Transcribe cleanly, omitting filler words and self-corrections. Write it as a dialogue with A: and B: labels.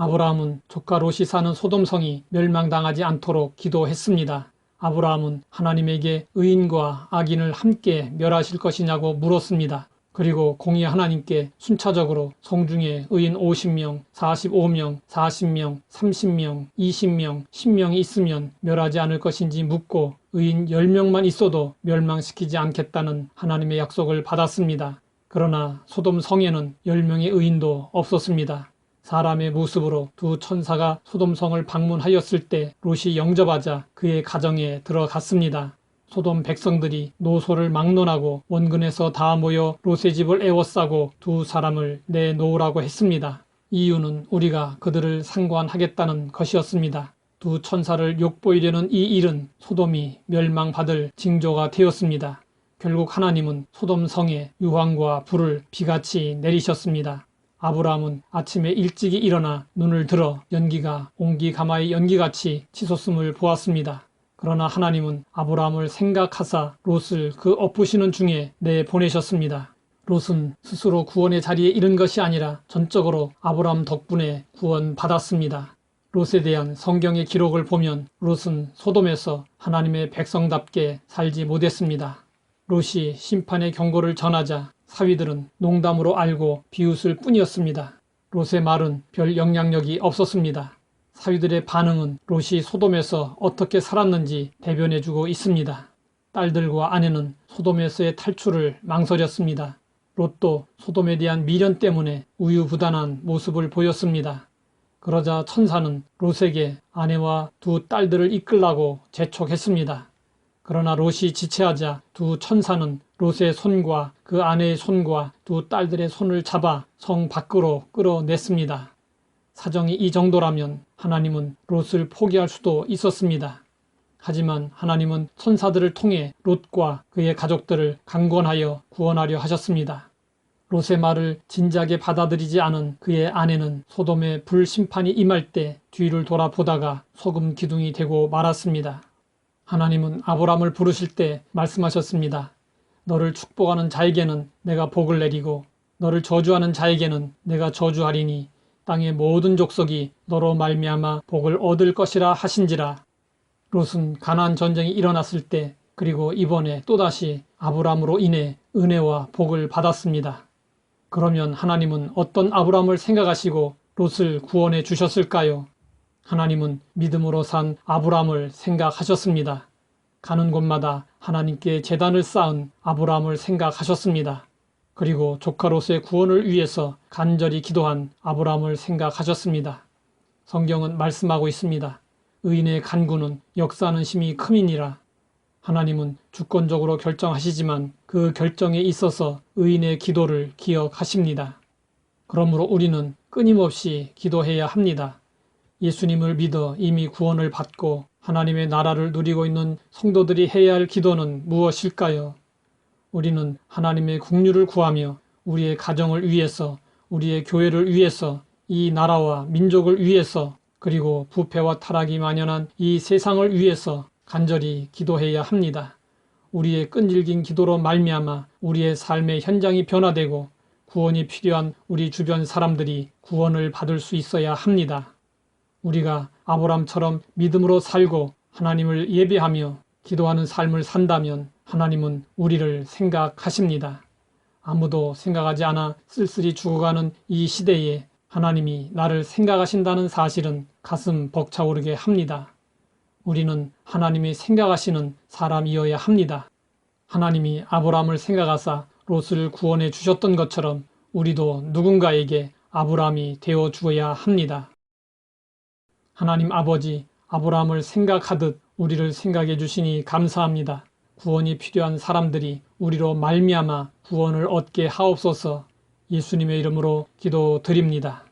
A: 아브라함은 조카 롯이 사는 소돔성이 멸망당하지 않도록 기도했습니다. 아브라함은 하나님에게 의인과 악인을 함께 멸하실 것이냐고 물었습니다. 그리고 공의 하나님께 순차적으로 성중에 의인 50명, 45명, 40명, 30명, 20명, 10명이 있으면 멸하지 않을 것인지 묻고 의인 10명만 있어도 멸망시키지 않겠다는 하나님의 약속을 받았습니다. 그러나 소돔 성에는 10명의 의인도 없었습니다. 사람의 모습으로 두 천사가 소돔성을 방문하였을 때 롯이 영접하자 그의 가정에 들어갔습니다. 소돔 백성들이 노소를 막론하고 원근에서 다 모여 롯의 집을 에워싸고 두 사람을 내놓으라고 했습니다. 이유는 우리가 그들을 상관하겠다는 것이었습니다. 두 천사를 욕보이려는 이 일은 소돔이 멸망받을 징조가 되었습니다. 결국 하나님은 소돔 성에 유황과 불을 비같이 내리셨습니다. 아브라함은 아침에 일찍이 일어나 눈을 들어 연기가 옹기가마의 연기같이 치솟음을 보았습니다. 그러나 하나님은 아브라함을 생각하사 롯을 그 엎으시는 중에 내보내셨습니다. 롯은 스스로 구원의 자리에 이른 것이 아니라 전적으로 아브라함 덕분에 구원받았습니다. 롯에 대한 성경의 기록을 보면 롯은 소돔에서 하나님의 백성답게 살지 못했습니다. 롯이 심판의 경고를 전하자 사위들은 농담으로 알고 비웃을 뿐이었습니다. 롯의 말은 별 영향력이 없었습니다. 사위들의 반응은 롯이 소돔에서 어떻게 살았는지 대변해주고 있습니다. 딸들과 아내는 소돔에서의 탈출을 망설였습니다. 롯도 소돔에 대한 미련 때문에 우유부단한 모습을 보였습니다. 그러자 천사는 롯에게 아내와 두 딸들을 이끌라고 재촉했습니다. 그러나 롯이 지체하자 두 천사는 롯의 손과 그 아내의 손과 두 딸들의 손을 잡아 성 밖으로 끌어냈습니다. 사정이 이 정도라면 하나님은 롯을 포기할 수도 있었습니다. 하지만 하나님은 천사들을 통해 롯과 그의 가족들을 강권하여 구원하려 하셨습니다. 롯의 말을 진작에 받아들이지 않은 그의 아내는 소돔의 불심판이 임할 때 뒤를 돌아보다가 소금 기둥이 되고 말았습니다. 하나님은 아브라함을 부르실 때 말씀하셨습니다. 너를 축복하는 자에게는 내가 복을 내리고 너를 저주하는 자에게는 내가 저주하리니 땅의 모든 족속이 너로 말미암아 복을 얻을 것이라 하신지라. 롯은 가나안 전쟁이 일어났을 때 그리고 이번에 또다시 아브라함으로 인해 은혜와 복을 받았습니다. 그러면 하나님은 어떤 아브라함을 생각하시고 롯을 구원해 주셨을까요? 하나님은 믿음으로 산 아브라함을 생각하셨습니다. 가는 곳마다 하나님께 제단을 쌓은 아브라함을 생각하셨습니다. 그리고 조카 롯의 구원을 위해서 간절히 기도한 아브라함을 생각하셨습니다. 성경은 말씀하고 있습니다. 의인의 간구는 역사하는 힘이 큼이니라. 하나님은 주권적으로 결정하시지만 그 결정에 있어서 의인의 기도를 기억하십니다. 그러므로 우리는 끊임없이 기도해야 합니다. 예수님을 믿어 이미 구원을 받고 하나님의 나라를 누리고 있는 성도들이 해야 할 기도는 무엇일까요? 우리는 하나님의 국류를 구하며 우리의 가정을 위해서, 우리의 교회를 위해서, 이 나라와 민족을 위해서, 그리고 부패와 타락이 만연한 이 세상을 위해서 간절히 기도해야 합니다. 우리의 끈질긴 기도로 말미암아 우리의 삶의 현장이 변화되고 구원이 필요한 우리 주변 사람들이 구원을 받을 수 있어야 합니다. 우리가 아브라함처럼 믿음으로 살고 하나님을 예배하며 기도하는 삶을 산다면 하나님은 우리를 생각하십니다. 아무도 생각하지 않아 쓸쓸히 죽어가는 이 시대에 하나님이 나를 생각하신다는 사실은 가슴 벅차오르게 합니다. 우리는 하나님이 생각하시는 사람이어야 합니다. 하나님이 아브라함을 생각하사 롯을 구원해 주셨던 것처럼 우리도 누군가에게 아브라함이 되어 주어야 합니다. 하나님 아버지, 아브라함을 생각하듯 우리를 생각해 주시니 감사합니다. 구원이 필요한 사람들이 우리로 말미암아 구원을 얻게 하옵소서. 예수님의 이름으로 기도드립니다.